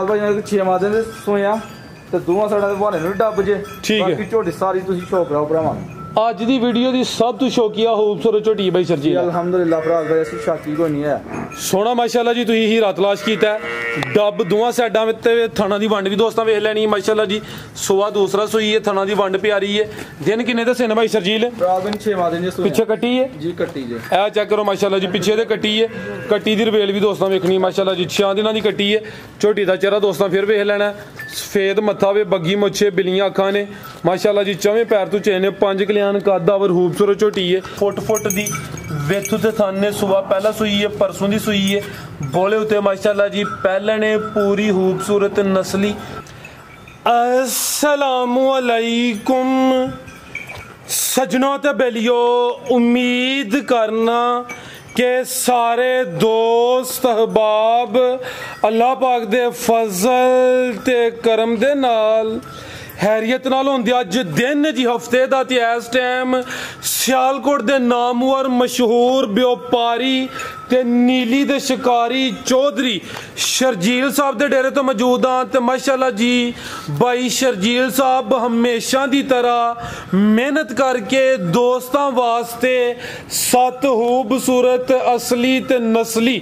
भाई 6 मादे दे सोया ते दोवां साइडां दे बहाने नूं डब जे ठीक है। बाकी झोटी सारी तुसीं शौक कराओ भरावां अज दी वीडियो दी सब तो शौकिया खूबसूरत झोटी भाई सर जी अल्हम्दुलिल्लाह भरा भाई असीं शाकी कोई नहीं है सोना माशाल्लाह जी तुसीं हीरा तलाश कीता डब दोवां साइडां ते थणा दी वंड भी दोस्तां वेख लैनी माशाल्लाह जी सुआ दूसरा सूई है थणा दी वंड प्यारी है दिन किन्ने दस्से ने भाई सरजील 6 मादे ने पिछे कट्टी है जी कट्टी जे ए चेक करो माशाल्लाह जी पिछे दे कट्टी है कट्टी दी रवेल भी दोस्तां वेखनी माशाल्लाह जी 6 दिनां दी कट्टी है झोटी दा चेहरा दोस्तां फिर वेख लैना सफेद मत्था वे बग्गी मुच्छे बिलियां अखां ने माशाल्लाह जी चवें पैर तो चेने 5 कल्याण कद खूबसूरत झोटी है फुट दी वेथ ते थन ने सुबह पहला सूई है परसों दी सूई है बोले उते माशाल्लाह जी पहले ने पूरी खूबसूरत नस्ली अस्सलामु अलैकुम सजनों ते बेलियो उम्मीद करना के सारे दोस्त अहबाब अल्लाह पाक दे फजल ते करम दे नाल हैरियत नाल होंदे अज दिन जी हफ्ते दा ते इस टाइम सियालकोट दे नामवर मशहूर व्यापारी ते नीली दे शिकारी चौधरी शर्जील साहब दे डेरे तो मौजूद हाँ ते माशाल्लाह जी भाई शर्जील साहब हमेशा दी तरह मेहनत करके दोस्तां वास्ते 7 खूबसूरत असली ते नस्ली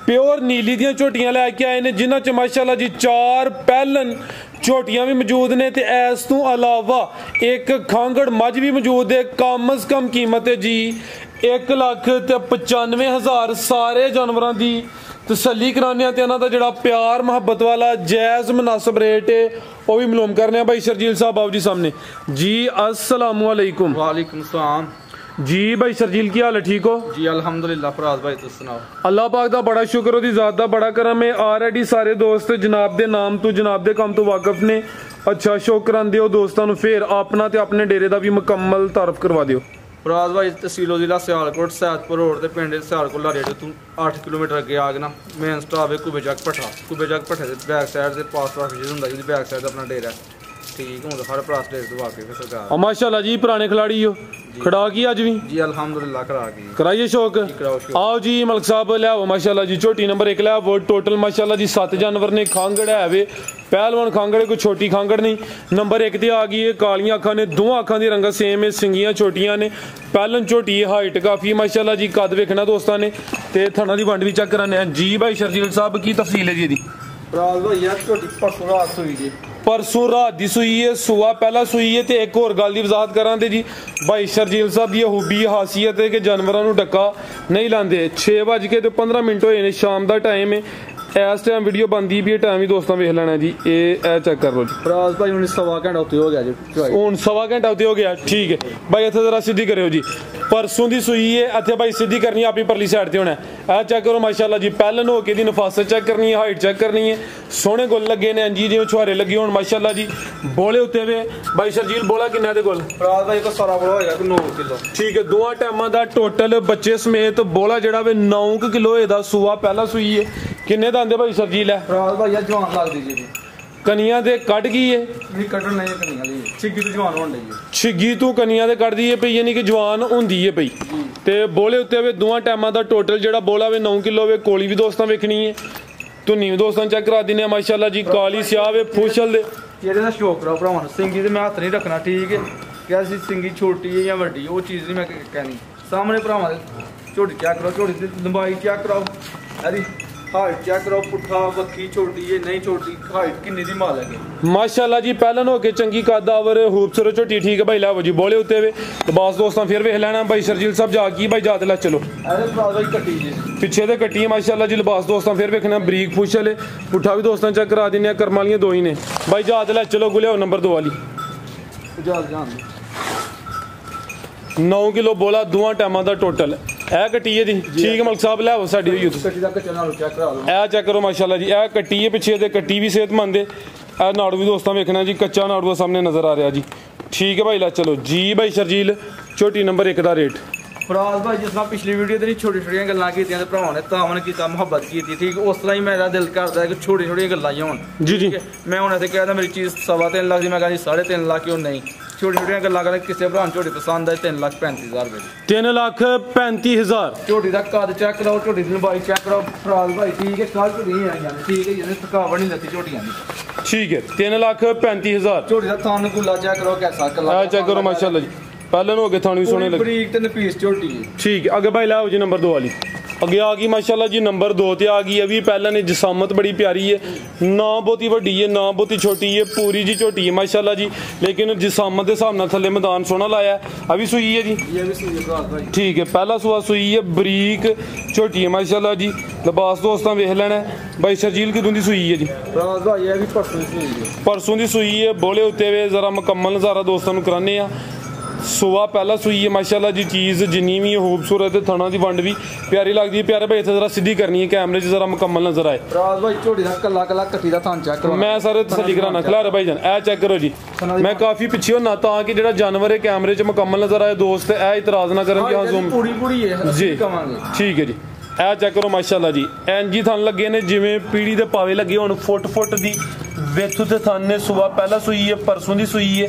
प्योर नीली दियां झोटियां लैके आए ने जिन्हां च माशाल्लाह जी 4 पैलन झोटियां भी मौजूद ने ते इस तों अलावा एक खांगड़ मझ भी मौजूद है कम अज कम कीमत है जी 1,95,000 सारे जानवरों की तसल्ली कराने ते इन्हां दा जिहड़ा प्यार मुहब्बत वाला जायज़ मुनासिब रेट है वो भी मालूम करने भाई शर्जील साहब आओ जी सामने जी अस्सलामु अलैकुम वालेकुम सलाम जी भाई शर्जील की हाल है ठीक हो जी अल्हम्दुलिल्लाह फराज भाई तुस सुनाओ अल्लाह पाक दा बड़ा शुक्र ओदी ज़ात दा बड़ा करम है ऑलरेडी सारे दोस्त जनाब दे नाम तो जनाब दे काम तो वाकफ ने अच्छा शौक करांदे हो दोस्तां नूं फिर अपना ते अपने डेरे दा भी मुकम्मल तारफ करवा दियो फराज भाई तहसीलो जिला सियालकोट सैदपुर रोड ते पिंड सियालकोट रेट तू 8 किलोमीटर अगे आ गना मेन स्टॉप है कुबेचक भट्ठे दे बैक साइड दे पास ऑफिस हुंदा जी बैक साइड अपना डेरा ठीक हूं हर प्रास डेरे तो वाकई सरकार माशाल्लाह जी पुराने खिलाड़ी हो खड़ा की अज भी जी अल्हम्दुलिल्लाह करा की कराइए शौक आओ जी मलक साहब लियाओ माशाल्लाह जी झोटी नंबर 1 लियाओ टोटल माशाल्लाह जी 7 जानवर ने खांगड़ है वे पहलवान खांगड़ कोई छोटी खांगड़ नहीं नंबर 1 ते आ गई है कालियां अखां ने दो अखां दी रंगा सेम है सिंगियां छोटियां ने पहलन झोटी है हाइट काफी माशाल्लाह जी कद वेखना दोस्तां ने ते थणा दी वंड भी चेक कराने जी भाई शर्जील साहब की तफसील है जी दी फराज भाई यार झोटी परसों रात सूई जी परसों रात दी सूई है सुआ पहला सूई है ते एक और गल दी वजाहत करां ते जी भाई शर्जील साहब दी खूबी खासियत है कि जानवरां नूं डक्का नहीं लांदे 6:15 होए ने शाम दा टाइम है इस टाइम वीडियो बनदी भी टाइम ही दोस्तों वेख लेना जी ए चेक कर लो जी फराज भाई हुण 1.25 घंटा उत्ते हो गया जी हुण 1.25 घंटा उत्ते हो गया ठीक है भाई इत्थे जरा सीधी करियो जी परसों दी सूई है इत्थे भाई सीधी करनी अपनी परली साइड ते होना है चेक करो माशाल्लाह जी पहलन हो के दी नफासत चेक करनी है हाइट चेक करनी है सोहने गुल लगे ने जी जिवें छुहारे लगे होण माशाल्लाह जी बोले उत्ते वे भाई शर्जील बोला किन्ना दे कोल फराज भाई को सारा बोला होएगा 9 किलो ठीक है दोवां टाइमां दा टोटल बच्चे समेत बोला जेड़ा वे 9 किलो होए दा सुआ पहला सूई है किन्ने दा आंदे भाई शर्जील है फराज भाई यार जवान लग दी जी कनिया दे कट गई है नहीं कटण नहीं कनिया दी छिग्गी तो जवान होण लगी है छिग्गी तू कनिया दे कट दी है पई यानी कि जवान होंदी है पई ते बोले उत्ते वे दोवां टाइमां दा टोटल जेड़ा बोला वे 9 किलो वे कोली भी दोस्तां वेखनी है तू नी दोस्तां चेक करा दिने माशाल्लाह जी काली स्याह वे फुशल दे जेड़े दा शौक करो भरावां सिंगी ते मैं हाथ नहीं रखना ठीक है क्या सी सिंगी छोटी है या बड़ी वो चीज नहीं मैं कहनी सामने भरावां झोटी चेक करो झोटी दी लंबाई चेक करो अरे हाइट चेक करो पुट्ठा बक्खी छोटी है नहीं छोटी हाइट किन्नी दी माल है माशाल्लाह जी पहलन हो के चंगी कदावर खूबसूरत छोटी ठीक है भाई लाओ जी बोले उत्ते वे तो बस दोस्तों फिर वेख लेना भाई शर्जील साहब जाकी भाई जात ला चलो अरे भाई कट्टी जी पिछे ते कट्टी है माशाल्लाह जी लिबास दोस्तों फिर वेखना बरीक फुशल है पुट्ठा भी दोस्तों चेक करा दिने कर्म वालियां दो ही ने भाई जात ला चलो गुलिया नंबर 2 वाली जात जान 9 किलो बोला दोवां टाइमां दा टोटल ए कट्टी है जी ठीक है मलक साहब लियाओ साडी होई कट्टी दा कच्चा नाल चेक करा लो ए चेक करो माशाल्लाह जी ए कट्टी है पिछे ते कट्टी भी सेहतमंद है ए नाड़ू भी दोस्तों वेखना जी कच्चा नाड़ू सामने नजर आ रहा जी ठीक है भाई ला चलो जी भाई शर्जील छोटी नंबर 1 दा रेट फराज भाई जिस तरह पिछली वीडियो ते छोटी छोटियां गल्लां कीतियां ते भरावां ने तावन कीता मुहब्बत कीती ठीक उस तरह ही मेरा दिल करदा है कि छोटी छोटी गल्लां ही होण जी जी मैं हुण इत्थे कहदा मेरी चीज़ 3.5 लाख दी मैं कहदी 3.5 लाख क्यों नहीं छोटी छोटी गल्लां करें किसी भरा झोटी पसंद आए 3,35,000 रुपए 3,35,000 झोटी का कद चेक कराओ झोटी की लंबाई चेक कराओ फराज भाई ठीक है साल झोटी नहीं आई जानी ठीक है जी थकावट नहीं लगती झोटियां की ठीक है 3,35,000 झोटी का थान गुला चेक करो कैसा कलर चेक करो माशाल्लाह जी पहले हो गए थानी सोने लगे बरीक ते नफीस झोटी है ठीक है अगे भाई लाओ जी नंबर 2 वाली अगे आ गई माशाल्लाह जी नंबर 2 ते आ गई अभी पहले ने जिसामत बड़ी प्यारी है ना बहुती वड्डी है ना बहुती छोटी है पूरी जी छोटी है माशाल्लाह जी लेकिन जिसामत के हिसाब नाल थल्ले मैदान सोना लाया है अभी सुई है जी ये भी सुई है ठीक है पहला सुआ सुई है बरीक छोटी है माशाल्लाह जी लिबास दोस्तां वेख लेना भाई शर्जील की दूंदी सुई है जी भाई ये भी परसों की सुई है बोले उत्ते वे जरा मुकम्मल नज़ारा दोस्तों को कराने सुबह पहला सुई है माशाल्लाह जी चीज़ जिन्नी भी खूबसूरत है थना की वंड भी प्यारी लगती है प्यारे भाई इतना जरा सीधी करनी है कैमरे जरा मुकम्मल नजर आए मैं सारे तसली कराना खिलारे भाई जान ए चेक करो जी मैं काफी पिछे होना ताकि जो जानवर है कैमरे च मुकम्मल नजर आए दोस्त ए इतराज ना करन हाँ जूम जी ठीक है जी ए चेक करो माशाल्लाह जी एनजी थन लगे ने जिवें पीढ़ी दे पावे लगे हुण फुट दी वेथू ते थन ने सुबह पहला सुई है परसों दी सुई है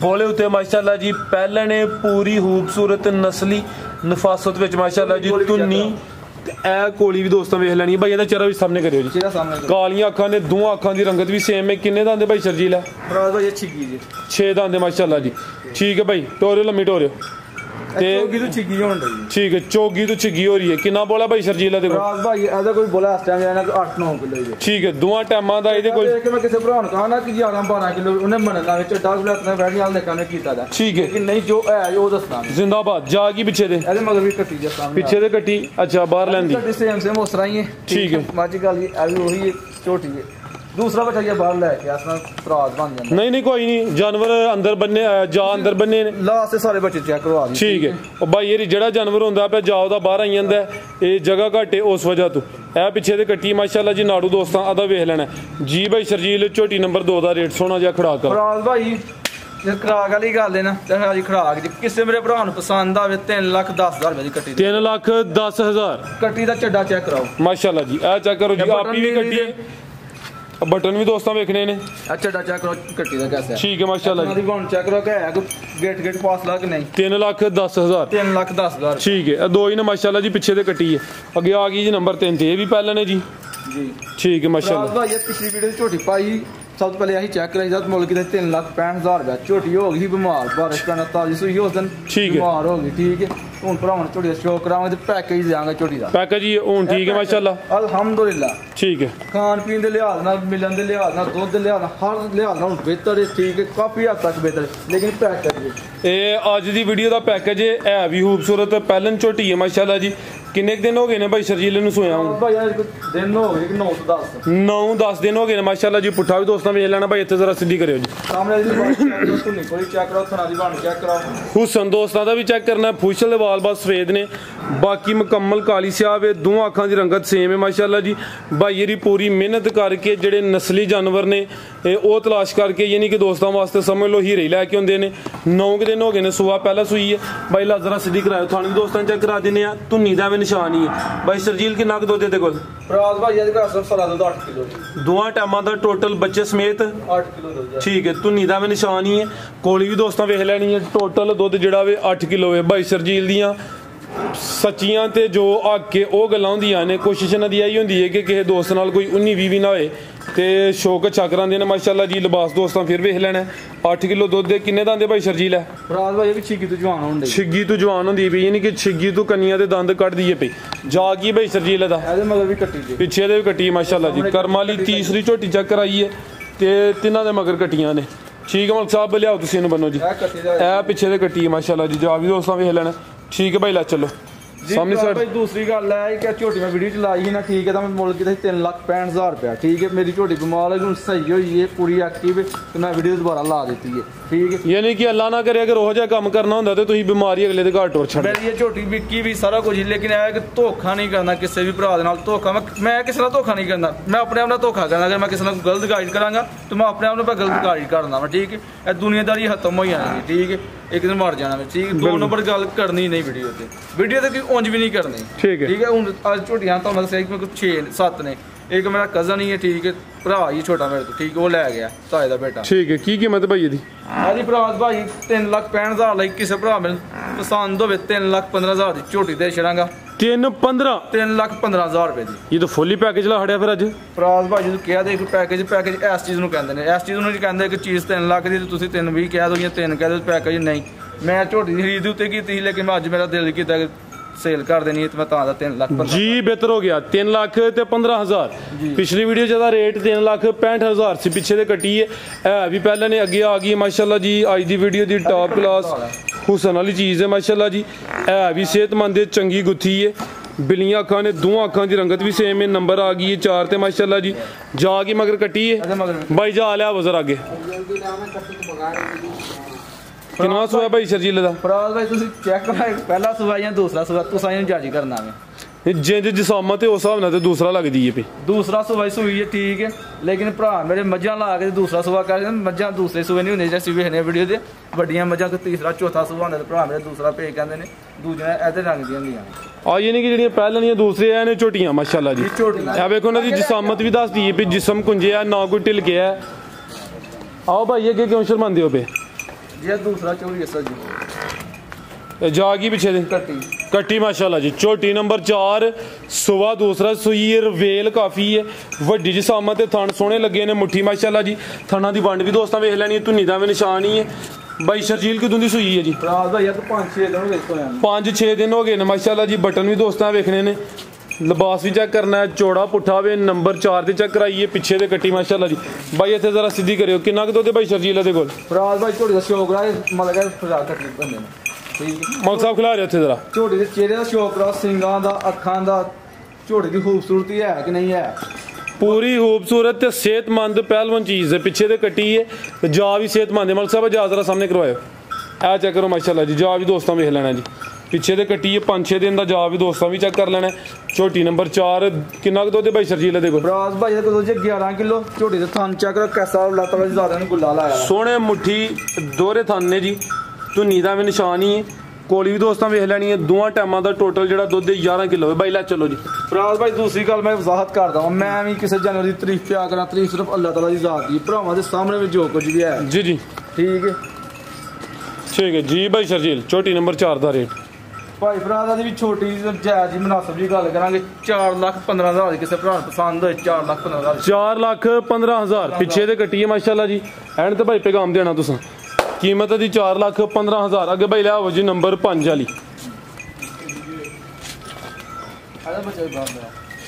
बोले उते माशाल्लाह जी पहले ने पूरी खूबसूरत नस्ली नफासत विच माशाल्लाह जी तुन्नी ए कोली भी दोस्तों वेख लैनी भाई चेहरा भी सामने करियो जी कालियां अखां ने दोवां अखां दी रंगत भी सेम है किन्ने दांदे भाई शर्जील है 6 दांदे माशाल्लाह जी ठीक है भाई टोरियो लम्मी टोरियो ठीक है चौगी तो छिगी हो रही है कितना बोला भाई शर्जीला देखो भाई ऐसा कोई बोला इस टाइम जाना 8-9 किलो ठीक है दोवां टाइमां दा ਇਹਦੇ कोई मैं किसी भरा ने कहा ना कि 11-12 किलो उन्हें मनना विच 10 मिनट में बैठने वाले ने कीता था ठीक है कि नहीं जो है वो दसना जिंदाबाद जागी पीछे दे ਇਹਦੇ मगर भी कट्टी जस सामने पीछे दे कट्टी अच्छा बाहर लेंदी सेम उस तरह ही है ठीक है माजी गल ये वही है छोटी है दूसरा बच्चा ये बाहर लेके आसना तराज बन जाता नहीं कोई नहीं जानवर अंदर बनने जा अंदर बनने ने लास्ट से सारे बच्चे चेक करवा दी ठीक है और भाई ये जेड़ा जानवर होंदा पे जाओ दा बाहर आई जांदा ये जगह घट है उस वजह तो ए पीछे दे कट्टी माशाल्लाह जी नाड़ू दोस्तां आदा वेख लेना जी भाई शर्जील झोटी नंबर 2 दा रेट सोना जिहा खड़ा कर तराज भाई ਜੇ ਖਰਾਕ ਵਾਲੀ ਗੱਲ ਹੈ ਨਾ ਤੇ ਹਾਜੀ ਖਰਾਕ ਜੀ ਕਿਸੇ ਮੇਰੇ ਭਰਾ ਨੂੰ ਪਸੰਦ ਆਵੇ 3,10,000 ਰੁਪਏ ਦੀ ਕੱਟੀ 3,10,000 ਕੱਟੀ ਦਾ ਚੱਡਾ ਚੈੱਕ ਕਰਾਓ ਮਾਸ਼ਾਅੱਲਾ ਜੀ ਇਹ ਚੈੱਕ ਕਰੋ ਜੀ ਆਪੀ ਵੀ ਕੱਟੀ बटन भी दोस्तों वेखने ने अच्छा चेक करो कट्टी दा कैसा है ठीक है माशाल्लाह जी वन चेक करो क्या है गेट फासला कि नहीं 3,10,000 3,10,000 ठीक है दो ही ने माशाल्लाह जी पीछे से कट्टी है आगे आ गई जी नंबर 3 ते ये भी पहले ने जी ठीक है माशाल्लाह ये पिछली वीडियो झोटी पाई सब तो पहले यही चेक कराई जात मुल्क की 3,65,000 रुपया झोटी हो गई बीमार बारिश पैना ताजी सुई उस दिन बीमार हो गई ठीक है ਹੁਣ ਭਰਾਵਾਂ ਨੂੰ ਝੋਟੀ ਦਾ ਸ਼ੌਕ ਕਰਾਵਾਂਗੇ ਤੇ ਪੈਕੇਜ ਦੇਵਾਂਗੇ ਝੋਟੀ ਦਾ ਪੈਕੇਜ ਹੀ ਹੁਣ ਠੀਕ ਹੈ ਮਾਸ਼ਾਅੱਲਾ ਅਲਹਮਦੁਲਿਲਾ ਠੀਕ ਹੈ ਖਾਣ ਪੀਣ ਦੇ ਲਿਹਾਜ਼ ਨਾਲ ਮਿਲਣ ਦੇ ਲਿਹਾਜ਼ ਨਾਲ ਦੁੱਧ ਦੇ ਲਿਹਾਜ਼ ਨਾਲ ਹਰ ਲਿਹਾਜ਼ ਨਾਲ ਬਿਹਤਰ ਹੈ ਠੀਕ ਹੈ ਕਾਫੀ ਹੱਦ ਤੱਕ ਬਿਹਤਰ ਲੇਕਿਨ ਪੈਕੇਜ ਇਹ ਅੱਜ ਦੀ ਵੀਡੀਓ ਦਾ ਪੈਕੇਜ ਹੈ ਵੀ ਖੂਬਸੂਰਤ ਪਹਿਲਨ ਝੋਟੀ ਹੈ ਮਾਸ਼ਾਅੱਲਾ ਜੀ ਕਿੰਨੇ ਦਿਨ ਹੋ ਗਏ ਨੇ ਭਾਈ ਸ਼ਰਜੀਲ ਨੂੰ ਸੋਇਆ ਹੁਣ ਭਾਈ ਯਾਰ ਦਿਨ ਹੋ ਗਏ 9-10 ਦਿਨ ਹੋ ਗਏ ਨੇ ਮਾਸ਼ਾਅੱਲਾ ਜੀ ਪੁੱਠਾ ਵੀ ਦੋਸਤਾਂ ਵੇਖ ਲੈਣਾ ਭਾਈ ਇੱਥੇ ਜ਼ਰਾ ਸਿੱਧੀ ਕਰਿਓ ਜੀ ਸਾਹਮਣੇ ਦੀ ਬਾਤ ਸੁਣੀ ਕੋਈ ਚੈੱਕ ਕਰਾਓ ਥਣਾ ਦੀ ਬਣ ਚੈੱਕ ਕਰਾਓ ਹੁਸਨ ਦੋਸਤਾਂ ਦਾ ਵੀ ਚੈੱਕ ਕਰਨਾ ਫੂਸ਼ਲ ਦੇ ਵਾਲ ਬਾਸ ਸਫੇਦ ਨੇ ਬਾਕੀ ਮੁਕੰਮਲ ਕਾਲੀ ਸਿਆਹ ਹੈ ਦੋਵਾਂ ਅੱਖਾਂ ਦੀ ਰੰਗਤ ਸੇਮ ਹੈ ਮਾਸ਼ਾਅੱਲਾ ਜੀ ਭਾਈ ਇਹਦੀ ਪੂਰੀ ਮਿਹਨਤ ਕਰਕੇ ਜਿਹੜੇ ਨਸਲੀ ਜਾਨਵਰ ਨੇ ਉਹ ਤਲਾਸ਼ ਕਰਕੇ ਯਾਨੀ ਕਿ ਦੋਸਤਾਂ ਵਾਸਤੇ ਸਮਝ ਲਓ ਹੀਰੇ ਲੈ ਕੇ ਹੁੰਦੇ ਨੇ 9 ਦਿਨ ਹੋ ਗਏ ਨੇ ਸੁਬਹ ਪਹਿਲਾਂ ਸੂਈ ਹੈ ਭਾਈ ਲਾ ਜ਼ਰਾ ਸਿੱਧੀ ਕਰਾਓ ਥਾਣੀ ਦੋਸਤਾਂ ਚੈੱਕ ਕਰਾ ਦਿੰਦੇ ਆ ਧੁੰਨੀ ਦਾ ਨਿਸ਼ਾਨ ਹੀ ਹੈ भाई शर्जील कितना दुध है कोल फराज भाई आज का सारा दुध 8 किलो दोवां टाइमां दा टोटल बच्चे समेत 8 किलो दुध ठीक है धुनी दा भी निशान ही है कोली भी दोस्तों वेख लैनी है टोटल दुध जिहड़ा वे 8 किलो है भाई शर्जील दियां सच्चियां ते जो आके ओ गल्लां हुंदियां ने कोशिश इन्हां दी आई हुंदी है कि किसी दोस्त नाल कोई 19-20 ना होए ते शौक अच्छा करांदे ने माशाअल्लाह जी लिबास दोस्तां फिर वेख लैना 8 किलो दुध दे किन्ने दांदे भाई शर्जील है फराज भाई भी छिग्गी तो जवान होंदे छिग्गी तो जवान होंदी पई यानी कि छिग्गी तो कन्नियां दे दंद कट दिए पई जा की भाई शर्जील दा ਇਹਦੇ ਮਗਰ ਵੀ ਕੱਟੀ ਜੀ ਪਿੱਛੇ ਦੇ ਵੀ ਕੱਟੀ ਮਾਸ਼ਾਅल्लाह ਜੀ ਕਰਮਾਂ ਲਈ ਤੀਸਰੀ ਝੋਟੀ ਚੈੱਕ ਕਰਾਈ ਹੈ ਤੇ ਤਿੰਨਾਂ ਦੇ ਮਗਰ ਕੱਟੀਆਂ ਨੇ ਠੀਕ ਹੈ ਮਲਕ ਸਾਹਿਬ ਲਿਆਓ ਤੁਸੀਂ ਇਹਨੂੰ ਬੰਨੋ ਜੀ ਇਹ ਪਿੱਛੇ ਦੇ ਕੱਟੀ ਹੈ ਮਾਸ਼ਾਅल्लाह ਜੀ ਜਾ ਵੀ ਦੋਸਤਾਂ ਵੇਖ ਲੈਣਾ ਠੀਕ ਹੈ ਭਾਈ ਲੈ ਚੱਲੋ सामने साइड भाई दूसरी गल है कि झोटी में वीडियो लाई ही ना ठीक है तो मैं मुल्क की 3,65,000 रुपया ठीक है मेरी झोटी बीमार है सही हुई है पूरी एक्टिव तो मैं वीडियो दोबारा ला देती है ठीक है यानी कि अल्लाह ना करे अगर वो जा काम करना होंदा तो तुसी बीमारी अगले दे घर टोर छड़ मेरी ये झोटी बिकी भी सारा कुछ लेकिन है कि धोखा नहीं करना किसी भी भरा दे नाल धोखा मैं किसी नाल धोखा नहीं करना मैं अपने आप नाल धोखा करना अगर मैं किसी नाल गलत गाइड करांगा तो मैं अपने आप नाल गलत गाइड करना वा ठीक है ए दुनियादारी खत्म हो जानी ठीक है एक दिन मर जाना ठीक है 2 नंबर गल करनी नहीं वीडियो ते कोई उंज भी नहीं करनी ठीक है हुन आज झोटियां तो मैं दस्सिया कि 6-7 ने एक मेरा कजन ही है ठीक है, भरा ही छोटा मेरे तो ठीक है, वो लै गया ताए दा बेटा। ठीक है, की कीमत भाई दी? जी भरा भाई 3,65,000 ਲਈ किसी भरा मेरे पसंद होवे 3,15,000 ਦੀ ਝੋਟੀ ਦੇ ਛੜਾਂਗਾ। 3,15 3,15,000 ਰੁਪਏ ਦੀ। ਇਹ ਤਾਂ ਫੁੱਲੀ ਪੈਕੇਜ ਲਾ ਖੜਿਆ ਫਿਰ ਅੱਜ। ਫਰਾਜ਼ ਭਾਈ ਨੂੰ ਕਿਹਾ ਦੇਖ ਪੈਕੇਜ ਇਸ ਚੀਜ਼ ਨੂੰ ਕਹਿੰਦੇ ਨੇ, ਇਸ ਚੀਜ਼ ਨੂੰ ਨਹੀਂ ਕਹਿੰਦੇ ਕਿ ਚੀਜ਼ 3 ਲੱਖ ਦੀ ਤੇ ਤੁਸੀਂ 3,20 ਕਹਿ ਦੋ ਜਾਂ 3 ਕਹਿ ਦੋ ਪੈਕੇਜ ਨਹੀਂ। ਮੈਂ ਝੋਟੀ ਦੀ ਖਰੀਦ ਉੱਤੇ ਕੀਤੀ ਸੀ ਲੇਕਿਨ ਅੱਜ ਮੇਰਾ ਦਿਲ ਕੀਤਾ ਕਿ ਸੇਲ ਕਰ ਦੇਣੀ ਤੇ ਮੈਂ ਤਾਂ ਦਾ 3 ਲੱਖ ਜੀ ਬਿਹਤਰ ਹੋ ਗਿਆ। 3 ਲੱਖ ਤੇ 15,000। ਪਿਛਲੀ ਵੀਡੀਓ ਜਿਹਦਾ ਰੇਟ 3,65,000 ਸੀ ਪਿੱਛੇ ਦੇ ਕੱਟੀ ਹੈ ਵੀ ਪਹਿਲਾਂ ਨੇ ਅੱਗੇ ਆ ਗਈ ਮਾਸ਼ਾਅੱਲਾ ਜੀ। ਅੱਜ ਦੀ ਵੀਡੀਓ ਦੀ ਟਾਪ ਕਲਾਸ ਹੁਸਨ ਵਾਲੀ ਚੀਜ਼ ਹੈ ਮਾਸ਼ਾਅੱਲਾ ਜੀ। ਵੀ ਸਿਹਤਮੰਦ ਹੈ, ਚੰਗੀ ਗੁੱਥੀ ਹੈ, ਬਿਲੀਆਂ ਅੱਖਾਂ ਨੇ, ਦੋਵਾਂ ਅੱਖਾਂ ਦੀ ਰੰਗਤ ਵੀ ਸੇਮ ਹੈ, ਨੰਬਰ ਆ ਗਈ ਹੈ 4 ਤੇ ਮਾਸ਼ਾਅੱਲਾ ਜੀ। ਜਾ ਕੇ ਮਗਰ ਕੱਟੀ ਹੈ ਬਾਈ, ਜਾ ਲਿਆ ਵਜ਼ਰ ਅੱਗੇ। ਕਿੰਨਾ ਸੂਆ ਭਾਈ ਸ਼ਰਜੀਲ ਦਾ? ਫਰਾਜ਼ ਭਾਈ ਤੁਸੀਂ ਚੈੱਕ ਕਰੋ ਪਹਿਲਾ ਸੂਆ ਜਾਂ ਦੂਸਰਾ ਸੂਆ, ਤੁਸੀਂ ਜਾਰੀ ਕਰਨਾ ਵੇ ਜਿੰਜ ਜਿਸਾਮਤ ਤੇ ਉਸ ਹਿਸਾਬ ਨਾਲ ਤੇ ਦੂਸਰਾ ਲੱਗਦੀ ਹੈ। ਦੂਸਰਾ ਸੂਆ ਸੂਈ ਹੈ ਠੀਕ ਹੈ, ਲੇਕਿਨ ਭਰਾ ਮੇਰੇ ਮੱਝਾਂ ਲਾ ਕੇ ਦੂਸਰਾ ਸੂਆ ਕਰਦੇ ਮੱਝਾਂ ਦੂਸਰੇ ਸੂਏ ਨਹੀਂ ਹੁੰਦੇ ਜਿਹੜੇ ਅਸੀਂ ਵੇਖਦੇ ਵੀਡੀਓ ਦੇ। ਵੱਡੀਆਂ ਮੱਝਾਂ ਕੋ ਤੀਸਰਾ ਚੌਥਾ ਸੂਆ ਹੁੰਦਾ ਤੇ ਭਰਾ ਮੇਰੇ ਦੂਸਰਾ ਭੇਜ ਕਹਿੰਦੇ ਨੇ, ਦੂਜੀਆਂ ਇਹਦੇ ਰੰਗ ਦੀਆਂ ਹੁੰਦੀਆਂ ਨੇ। ਆ ਇਹ ਨਹੀਂ ਕਿ ਜਿਹੜੀਆਂ ਪਹਿਲਾਂ ਦੀਆਂ ਦੂਸਰੇ ਆ ਨੇ ਝੋਟੀਆਂ ਮਾਸ਼ਾਅੱਲਾ ਜੀ। ਇਹ ਵੇਖੋ ਉਹਨਾਂ ਦੀ ਜਿਸਾਮਤ ਵੀ ਦੱਸਦੀ ਹੈ ਵੀ ਜਿਸਮ ਕੁੰਜਿਆ ਨਾ ਕੋਈ ਢਿਲ ਗਿਆ। ਆਓ ਭਾਈ ਅੱਗੇ ਕਿਉਂ ਸ਼ਰਮਾਉਂਦੇ ਹੋ ਪਏ? ये दूसरा चोरी है सर जी। जागी पीछे दे कट्टी माशाल्लाह जी। छोटी नंबर 4 सुबह दूसरा सुई रवेल काफ़ी है, वड्डी जिसामत थन सोहने लगे ने, मुट्ठी माशाल्लाह जी। थना की वंड भी दोस्तों वेख लैनी, धुनी का भी निशान ही है। बाई शर्जील कितों की सुई है जी? 5-6 दिन हो गए ने माशाल्लाह जी। बटन भी दोस्तों वेखने ने, लिबास भी चेक करना है, चौड़ा पुट्ठा वे नंबर 4 से चेक कराइए। पिछे दे कट्टी माशाल्लाह जी। भाई इतने जरा सीधी करियो किन्ना क दुध भाई शर्जील दे कोल? फराज भाई झोटी दा शौक रहा मतलब फराज कट्टी बंदे ने ठीक है। मौल साहब खिला रहे थे जरा झोटी दे चेहरे दा शौक रहा, सिंगां दा, अखां दा, झोटी दी खूबसूरती है कि नहीं है? पूरी खूबसूरत ते सेहतमंद पहलवान चीज़ है। पिछे दे कट्टी है, जा भी सेहतमंद है। मौल साहब जा जरा सामने करवाओ, ऐ चेक करो माशाल्लाह जी। जा भी दोस्तों वेख लेना जी। पिछे दे कट्टी है 5-6 दिन का, जा भी दोस्तों भी चेक कर लेना। छोटी नंबर 4 किन्ना क दुध भाई शर्जील देखो? फराज भाई दा दुध 11 किलो। झोटी दे थन चेक करो कैसा लत वाली ज्यादा ने गुल्ला लाया, सोहने मुट्ठी दोहरे थन ने जी। धुनी का भी निशान ही है, कोली भी दोस्तों वेख लैनी है। दोवां टाइमां दा टोटल जिहड़ा दुध 11 किलो है। भाई लै चलो जी। फराज भाई दूसरी गल मैं वजाहत करदा हां, मैं भी किसी जानवर की तारीफ क्या करा, तारीफ सिर्फ अल्लाह ताला दी जात दी। भरावां दे सामने में जो कुछ भी है जी जी ठीक है ठीक है जी। भाई शर्जील छोटी नंबर 4 का रेट भाई भरा दी भी छोटी जायज जी मुनासिब जी गल करांगे 4,15,000 किसी भरा पसंद होए 4,15,000 4,15,000 पिछे दे कट्टी है माशाल्लाह जी। एंड ते भाई पैगाम देना तुसां कीमत दी 4,15,000। अगे भाई लियाओ जी नंबर 5 वाली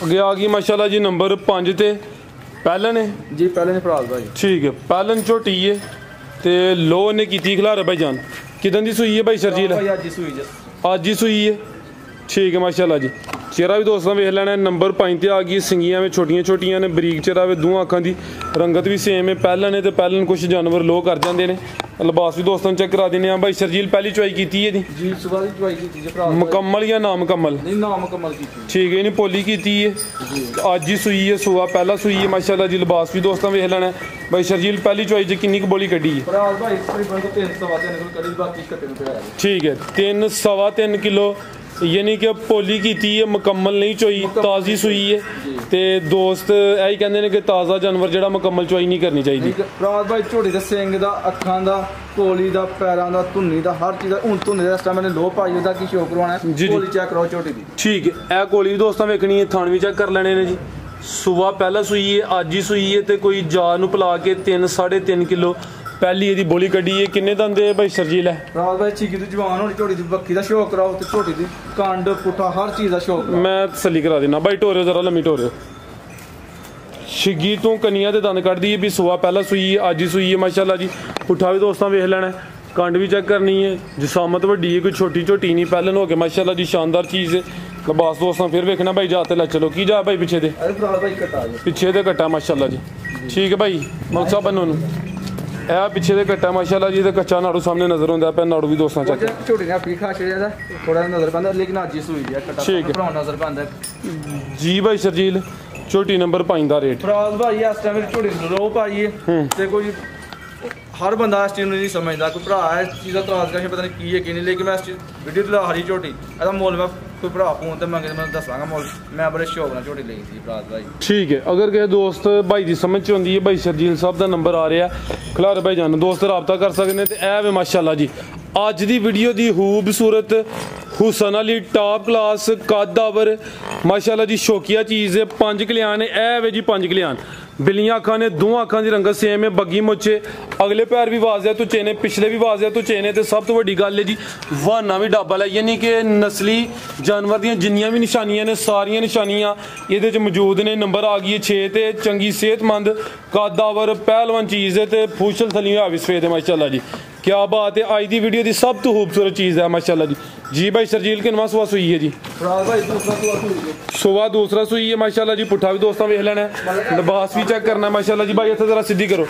अगे आ गई माशाल्लाह जी नंबर 5 ते पहले ने जी। पहले ने फराज भाई ठीक है, पहले झोटी है ते लो ने कीती खिलारे भाई जान। किदन दी सुई है भाई शर्जील? आज ही सुई है ठीक है माशाल्लाह जी। चेहरा भी दोस्तों वेख लेना। नंबर 5 ते आ गई, सिंगियां में छोटियां छोटियां ने, बरीक चेहरा वे, दोवां अखां दी रंगत भी सेम है। पहले ने तो पहले कुछ जानवर लो कर जाते हैं। लिबास भी दोस्तों चेक करा देने। भाई शर्जील पहली चुवाई की है जी? सुबह की चुवाई की मुकम्मल या ना मुकम्मल? नहीं ना मुकम्मल की ठीक है, इन्हें पोली की है आज ही सुई है, सुबह पहला सुई है माशाल्लाह जी। लिबास भी दोस्तों वेख लेना। भाई शर्जील पहली चुवाई च किन्नी बोली कड्डी है? ठीक है 3-3.25 किलो यानी कि पोली की है, मुकम्मल नहीं चोई, ताज़ी सुई है। ते दोस्त यही कहते हैं कि ताज़ा जानवर जो मुकम्मल चुवाई नहीं करनी चाहिए। फराज भाई झोटी दे सिंग दा, अखां दा, कोली दा, पैरां दा, धुनी दा, हर चीज़ दा। हुण धुनी दा इस टाइम मैंने लो पाई ओदा की शो करवाना है। कोली चेक कराओ झोटी दी ठीक है। ए कोली भी दोस्तों वेखनी है, थान भी चेक कर लेने ने जी। सुबह पहला सुई है, अज ही सुई है, तो कोई जार नूं पिला के 3-3.5 किलो पहली यदि बोली कड्डी है। किन्ने दंद है भाई शर्जील है? रात भाई चीकी दी जवान होनी, झोटी दी बक्की दा शौक कराओ ते झोटी दी कांड पुट्ठा हर चीज़ दा शौक मैं तसल्ली करा देना। भाई टोरियो जरा लम्मी टोरियो। शिगी तो कनिया दे दंद कड्ढ दी है भी सुबह पहला सुई है, अज ही सुई है माशाल्लाह जी। पुट्ठा भी दोस्तों वेख लेना है, कंड भी चेक करनी है। जिसामत वड्डी है, कोई छोटी छोटी नहीं, पहले हो गए माशाल्लाह जी। शानदार चीज़ है। लिबास दोस्तों फिर वेखना भाई जाते ला चलो की जा भाई पिछे दे पिछे दे कट्टा माशाल्लाह जी। ठीक है भाई मकसा बनो ए पिछे दे कट्टा माशाल्लाह जी। तो कच्चा नाड़ू सामने नजर आता है, नाड़ू भी दोस्तों चेक छोटी फीखा थोड़ा नजर पाता लेकिन अज ही सुई ठीक है नजर पाता जी। भाई शर्जील छोटी नंबर 5 का रेट? फराज भाई इस टाइम झोटी लो पाई है, कोई हर बंदा इस चीज़ नहीं समझता। कोई भरा है इस चीज़ का तराज का पता नहीं की है कि नहीं, लेकिन मैं इस वीडियो ला हरी झोटी मोल मैं ਕੋਈ ਭਰਾ ਫੋਨ ਤੇ ਮੰਗੇ ਮੈਂ ਦੱਸਾਂਗਾ ਮੁੱਲ। ਮੈਂ ਬੜੇ ਸ਼ੌਕ ਨਾਲ ਝੋਟੀ ਲਈ ਸੀ ਫਰਾਜ਼ ਭਾਈ। ਠੀਕ ਹੈ, ਅਗਰ ਕਿਸੇ ਦੋਸਤ ਭਾਈ ਦੀ ਸਮਝ ਚ ਆਉਂਦੀ ਹੈ, ਭਾਈ ਸ਼ਰਜੀਲ ਸਾਹਿਬ ਦਾ ਨੰਬਰ ਆ ਰਿਹਾ ਖਿਲਾਰ ਭਾਈ ਜਾਨ ਦੋਸਤ ਰਾਬਤਾ ਕਰ ਸਕਦੇ ਨੇ। ਤੇ ਇਹ ਵੇ ਮਾਸ਼ਾਅੱਲਾ ਜੀ ਅੱਜ ਦੀ ਵੀਡੀਓ ਦੀ ਖੂਬਸੂਰਤ ਹੁਸਨ ਅਲੀ ਟਾਪ ਕਲਾਸ ਕਾਦਾਵਰ माशाल्लाह जी शौकिया चीज़ है। 5 कल्याण है, ए वे जी 5 कल्याण बिल्लियां अखा ने, दो अखा की रंगत सेम है, बग्गी मुच्छे, अगले पैर भी वाजिया तो चेने, पिछले भी वाजिया तो चेने। तो सब तो वड्डी गल है जी वाना भी डब्बल है, यानी कि नस्ली जानवर दी जिन्नियां भी निशानियां ने सारियां निशानियां ये मौजूद ने। नंबर आ गई है 6 ते चंगी सेहतमंद कादावर पहलवान चीज़ है। तो फूशल थली भी सफेद है माशाल्लाह जी, क्या बात है। आज की वीडियो की सब तो खूबसूरत चीज़ है माशाल्लाह जी। जी भाई शर्जील किनवा सुबह सुई है जी? सुबह दूसरा सुई है माशाल्लाह जी। पुट्ठा भी दोस्तों वेख लेना है, लिबास भी चेक करना है माशाल्लाह जी। भाई इतना जरा सीधी करो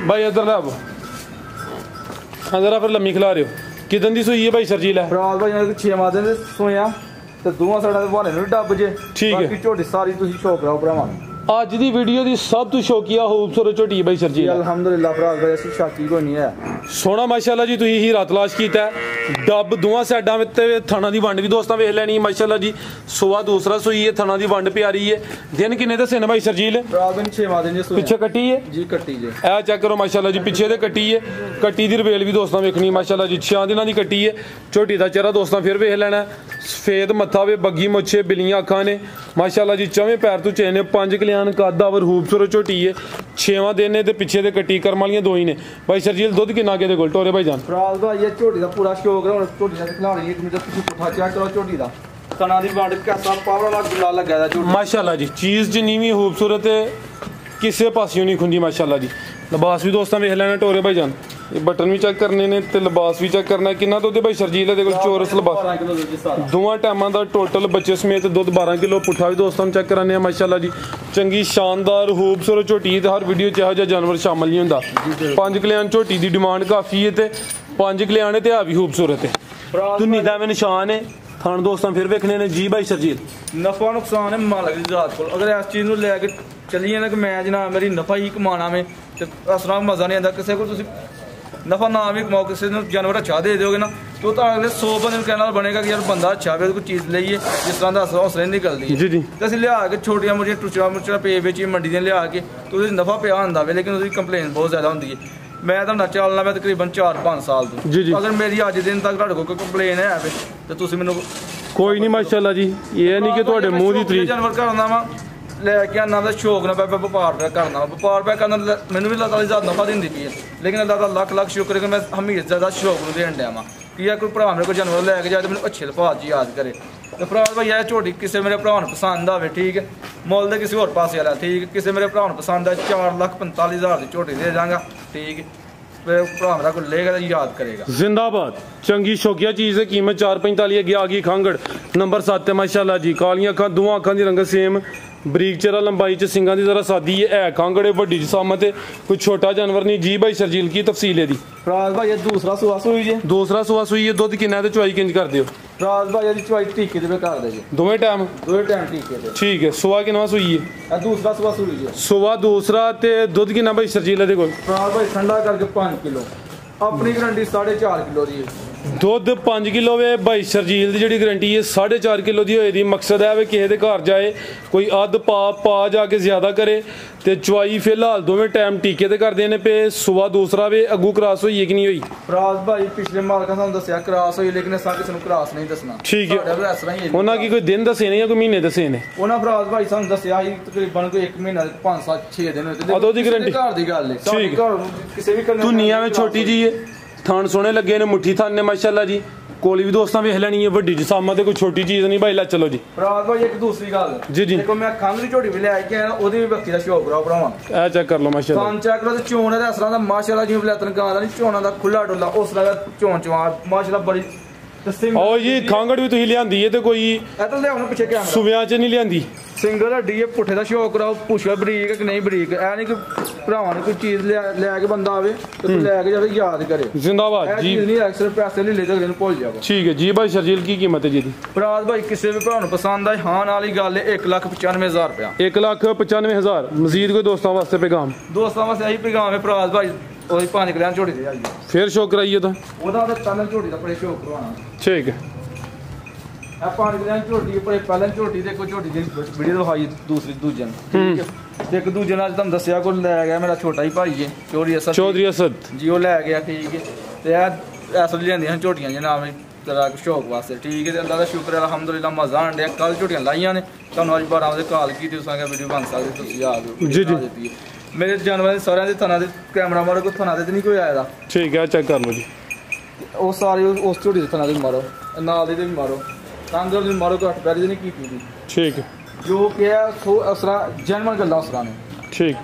भाई, इधर ला जरा फिर लम्मी खिला रहे हो। किदन दी सुई है भाई शर्जील? है 6 माह दे सोया ते दोवां साइडां दे बहाने नु डब जे। ठीक है, बाकी झोटी सारी तुसीं शौक राओ भरावां। ਅੱਜ ਦੀ ਵੀਡੀਓ ਦੀ ਸਭ ਤੋਂ ਸ਼ੌਕੀਆ ਖੂਬਸੂਰਤ ਝੋਟੀ ਬਾਈ ਸ਼ਰਜੀਲ। ਅਲਹਮਦੁਲਿਲਾ ਭਰਾਜ਼ ਭਾਈ ਅਸੀਂ ਸ਼ਾਕੀ ਕੋਈ ਨਹੀਂ ਹੈ। ਸੋਹਣਾ ਮਾਸ਼ਾਅੱਲਾ ਜੀ ਤੁਸੀਂ ਹੀਰਾ ਤਲਾਸ਼ ਕੀਤਾ ਡੱਬ ਦੋਵਾਂ ਸਾਈਡਾਂ ਵਿੱਚ ਤੇ ਥਣਾ ਦੀ ਵੰਡ ਵੀ ਦੋਸਤਾਂ ਵੇਖ ਲੈਣੀ ਮਾਸ਼ਾਅੱਲਾ ਜੀ। ਸੁਆ ਦੂਸਰਾ ਸੂਈ ਹੈ, ਥਣਾ ਦੀ ਵੰਡ ਪਿਆਰੀ ਹੈ। ਦਿਨ ਕਿੰਨੇ ਦੱਸੇ ਨੇ ਬਾਈ ਸ਼ਰਜੀਲ? ਭਰਾਜ਼ 6 ਮਾਹ ਦੇ ਨੇ। ਪਿੱਛੇ ਕੱਟੀ ਹੈ ਜੀ, ਕੱਟੀ ਜੇ ਇਹ ਚੈੱਕ ਕਰੋ ਮਾਸ਼ਾਅੱਲਾ ਜੀ, ਪਿੱਛੇ ਤੇ ਕੱਟੀ ਹੈ। ਕੱਟੀ ਦੀ ਰਵੇਲ ਵੀ ਦੋਸਤਾਂ ਵੇਖਣੀ ਮਾਸ਼ਾਅੱਲਾ ਜੀ। 6 ਦਿਨਾਂ ਦੀ ਕੱਟੀ ਹੈ। ਝੋਟੀ ਦਾ ਚਿਹਰਾ ਦੋਸਤਾਂ ਫਿਰ ਵੇਖ ਲੈਣਾ, ਸਫੇਦ ਮੱਥਾ ਵੇ, ਬੱਗੀ ਮੁੱਛੇ, ਬਿੱਲੀਆਂ ਅੱਖਾਂ ਨੇ ਮਾਸ਼ਾਅੱਲਾ ਜੀ। ਚੌਵੇਂ ਪੈਰ ਤੋਂ ਚੇਨੇ, 5 ਕਲਿਆਣ ਕਾਦਾਵਰ खूबसूरत झोटी है। 6वां दिन है, पिछे दे कट्टी करम वालियां दो ही ने। भाई शर्जील दुध किन्ना के कोल टोरे भाई जान? फराज भाई ये झोटी दा पूरा शौक है। हुण झोटी दा खिलाड़ी एक मिनट तुसीं पुठा चेक करो झोटी दा तना दी वंड कैसा पावर वाला गुला लगा दा झोटी माशाल्लाह जी। चीज़ जिन्नी भी खूबसूरत है किसी पासियों नहीं खुंदी माशाल्लाह जी। लिबास भी दोस्तों वेख लेना टोरे भाई जान, ये बटन भी चेक करने ने ते लिबास भी चेक करना है। किन्ना दुध भाई शर्जील दे कोल? चोरस लिबास दोवां टाइमां दा टोटल बच्चे समेत दुध 12 किलो। पुट्ठा भी दोस्तों चेक कराने माशाल्लाह जी। चंगी शानदार खूबसूरत झोटी ते हर वीडियो च इहो जिहा जानवर शामिल नहीं हुंदा। 5 कल्याण झोटी दी डिमांड काफ़ी है ते 5 कल्याण ते भी खूबसूरत है। धुन्नी दा निशान है, थान दोस्तों फिर वेखने ने। जी भाई शर्जील नफा नुकसान है मालक दी जात कोल। अगर इस चीज़ नूं लैके चलिए ना कि मैं जनाब मेरी नफा ही कमाना में ते इस तरह मज़ा नहीं आता। किसी को तुसीं नफा ना भी कमाओ, किसी ने जानवर अच्छा दे दोगे ना तो अगले 100 बंदे कहने बनेगा कि यार बंदा अच्छा है, कोई चीज़ लईए जिस तरह का हौसले निकलती है। जी जी तो असं लिया के छोटिया मोटिया टुचड़ा मुचड़ा पे बेची मंडी ने लिया के तो नफा पिया होंदा वे, लेकिन उसकी कंप्लेन बहुत ज़्यादा होंगी है। मैं तो चलना मैं तकरीबन 4-5 साल तो अगर मेरी अज दिन तक तुहाडे कोल कंप्लेन है तो तुसीं मैनूं कोई नहीं माशाल्लाह जी। ये नहीं कि तुहाडे मूँह दी तरीफ जानवर करना वा लैके आना दा शौक ना मैं व्यापार पे करना। व्यापार पे करना मैनूं भी अल्लाह ताला ज़्यादा नफा दिंदी पई है, लेकिन अल्लाह दा लख लख शुक्र है कि मैं हमेशा ज़्यादा शौक नूं देण दिया वां कि कोई भरा मेरे कोई जानवर लैके जाए तो मैनूं अच्छे लफाज च याद करे। तो भरा भाई यह झोटी किसी मेरे भरा नूं पसंद आवे ठीक है, मुल तो किसी होर पासे वाला ठीक है। किसी मेरे भरा नूं पसंद आए 4,45,000 की झोटी दे जांगा ठीक है, भरा मेरा कोई लेगा याद करेगा। जिंदाबाद चंगी शौकिया चीज़ है। कीमत 445 अगे आ गई खांगड़ नंबर 7 है माशाल्लाह जी। कालियां अखां दोवां अखां दी रंगत सेम, बरीक चेहरा, लंबाई च सिंगां दी जरा सादी है खांगड़े वड्डी जिसामत है, कोई छोटा जानवर नहीं। जी भाई शर्जील की तफसील है दी? फराज भाई दूसरा सुआ सुई जे। दूसरा सुआ सुई है। दुध किन्ना ते चुवाई किंज कर दियो? फराज भाई दी चुवाई टीके दे कर दे जी, दोवें टाइम टीके दे। ठीक है। सुआ किन्ना सुई है? दूसरा सुआ सुई जे। सुआ दूसरा ते दुध किन्ना भाई शर्जील दे कोल? फराज भाई ठंडा करके 5 किलो, अपनी गारंटी 4.5 किलो दी है। दुध 5 किलो वे भाई शर्जील की जी गारंटी है 4.5 किलो की होई दी। मकसद है वे किसी के घर जाए कोई अध पा जाके ज्यादा करे ते चुवाई फिलहाल दोवें टाइम टीके ते करदे ने पे। सुबह दूसरा वे अगू क्रॉस होई है कि नहीं होई? फराज भाई पिछले मालका सानू दस्सिया क्रॉस होई, लेकिन असां किसी नूं क्रॉस नहीं दसना। ठीक है। उन्हां की कोई दिन दसे ने या कोई महीने दसे ने? उन्हां फराज भाई सानू दस्सिया ही तकरीबन कोई 1 महीना 5-7-6 दिन होए ते ओदी गारंटी घर दी गल है। ठीक है। किसी भी करने दुनिया में छोटी जी है, थान सोने लगे ने, मुट्ठी थान ने माशाल्लाह जी। कोली भी दोस्तों वेख लैनी है, वड्डी जिसामा ते कोई छोटी चीज़ नहीं भाई। ला चलो जी फराज भाई एक दूसरी गल जी जी देखो मैं खंघ दी झोटी भी ले आके आया, ओदी भी व्यक्ति दा शौक रहा भरावां। ए चेक कर लो माशाल्लाह, कान चेक करो ते चोण है असला दा माशाल्लाह जी बलैतन गां दा नहीं चोणा दा खुला डुला उस लगा चोण चवा माशाल्लाह बड़ी और जी खांगड़ भी तुसीं लियांदी है ते कोई ए तो ले आउण पिछे कैमरा सुवियां च नहीं लियांदी। सिंगल हड्डी है, पुट्ठे दा शौक रहा पुछा बरीक कि नहीं बरीक, ऐ नहीं कि भरावां ने कोई चीज़ लैके बंदा आवे तो लैके जावे याद करे। जिंदाबाद जी। चीज़ नहीं अक्सर पैसे ले लेते अगले भुल जाओ। ठीक है जी भाई शर्जील की कीमत है जी? फराज भाई किसी भी भरा नूं पसंद आए हाँ वाली गल है 1,95,000 रुपया। 1,95,000 मजीद कोई दोस्तों वास्ते पैगाम? दोस्तों वास्ते यही पैगाम है फराज भाई, वही 5 कल्याण झोटी दे आई फिर शौक कराइए तो ओदा चैनल झोटी दा बड़े शौक करवाना। ठीक है। ਇਹ 5 ਦਿਨਾਂ ਦੀ ਝੋਟੀ ਉੱਪਰ ਪਹਿਲਾਂ ਝੋਟੀ ਤੇ ਕੋਈ ਝੋਟੀ ਦੀ ਵੀਡੀਓ ਦਿਖਾਈ ਦੂਜੇ ਨੂੰ ਠੀਕ ਹੈ ਤੇ ਇੱਕ ਦੂਜੇ ਨਾਲ ਤੁਹਾਨੂੰ ਦੱਸਿਆ ਕੋਈ ਲੈ ਗਿਆ ਮੇਰਾ ਛੋਟਾ ਹੀ ਭਾਈ ਹੈ ਚੌਧਰੀ ਅਸਦ ਜੀ ਉਹ ਲੈ ਗਿਆ ਠੀਕ ਹੈ ਤੇ ਇਹ ਅਸਲ ਲਿਆਂਦੀਆਂ ਹਨ ਝੋਟੀਆਂ ਜਿਹਨਾਂ ਨਾਲ ਤੇਰਾ ਸ਼ੌਕ ਵਾਸਤੇ ਠੀਕ ਹੈ ਤੇ ਅੱਲਾ ਦਾ ਸ਼ੁਕਰ ਹੈ ਅਲਹਮਦੁਲਿਲਾ ਮਜ਼ਾ ਆਣ ਡਿਆ ਕੱਲ ਝੋਟੀਆਂ ਲਾਈਆਂ ਨੇ ਤੁਹਾਨੂੰ ਅੱਜ 12 ਵਜੇ ਕਾਲ ਕੀਤੀ ਤੁਸੀਂ ਕਿਹਾ ਵੀਡੀਓ ਬਣ ਸਕਦੀ ਤੁਸੀਂ ਆ ਜਾਓ ਜੀ ਮੇਰੇ ਜਾਨਵਰਾਂ ਦੇ ਸਾਰਿਆਂ ਦੇ ਥਾਣਾ ਦੇ ਕੈਮਰਾ ਮਾਰੋ ਕੋਈ ਥਾਣਾ ਦੇ ਨਹੀਂ ਕੋਈ ਆਇਆ ਦਾ ਠੀਕ ਹੈ ਚੈੱਕ ਕਰ ਲਓ ਜੀ ਉਹ ਸਾਰੇ ਉਸ ਝੋਟੀ ਦੇ ਥਾਣਾ ਦੇ ਮਾਰੋ ਨਾਲ ਦੇ ਵੀ ਮਾਰੋ ਕਾਂਗਰ ਦੀ ਮਾਰੋ ਘੱਟ ਪੈਰੀ ਦੀ ਨਹੀਂ ਕੀਤੀ ਦੀ ਠੀਕ ਹੈ ਜੋ ਕਿ ਹੈ ਸੋ ਅਸਰਾ ਜਨਮਨ ਗੱਲਾਂ ਅਸਰਾ ਨੇ ਠੀਕ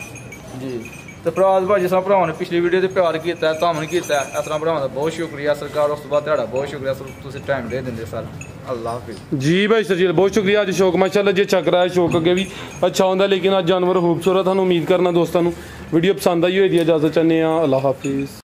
ਜੀ ਤੇ ਫਰਾਜ਼ ਭਾਜੀ ਸਾਹਿਬ ਭਰਾਵਾਂ ਨੇ ਪਿਛਲੀ ਵੀਡੀਓ ਤੇ ਪਿਆਰ ਕੀਤਾ ਤੁਹਾਨੂੰ ਕੀਤਾ ਅਸਰਾ ਭਰਾਵਾਂ ਦਾ ਬਹੁਤ ਸ਼ੁਕਰੀਆ ਸਰਕਾਰ ਉਸ ਤੋਂ ਬਾਅਦ ਤੁਹਾਡਾ ਬਹੁਤ ਸ਼ੁਕਰੀਆ ਤੁਸੀਂ ਟਾਈਮ ਦੇ ਦਿੰਦੇ ਸਰ ਅੱਲਾਹ ਹਾਫਿਜ਼ ਜੀ ਭਾਈ ਸਰਜੀਲ ਬਹੁਤ ਸ਼ੁਕਰੀਆ ਅੱਜ ਸ਼ੌਕ ਮਾਸ਼ਾਅੱਲਾ ਜੇ ਚੱਕ ਰਿਹਾ ਸ਼ੌਕ ਅੱਗੇ ਵੀ ਅੱਛਾ ਹੁੰਦਾ ਲੇਕਿਨ ਅੱਜ ਜਾਨਵਰ ਖੂਬਸੂਰਤ ਤੁਹਾਨੂੰ ਉਮੀਦ ਕਰਨਾ ਦੋਸਤਾਂ ਨੂੰ ਵੀਡੀਓ ਪਸੰਦ ਆਈ ਹੋਈ ਦੀ ਇਜਾਜ਼ਤ ਚਾਹੁੰਦੇ ਆ ਅੱਲਾਹ ਹਾਫਿਜ਼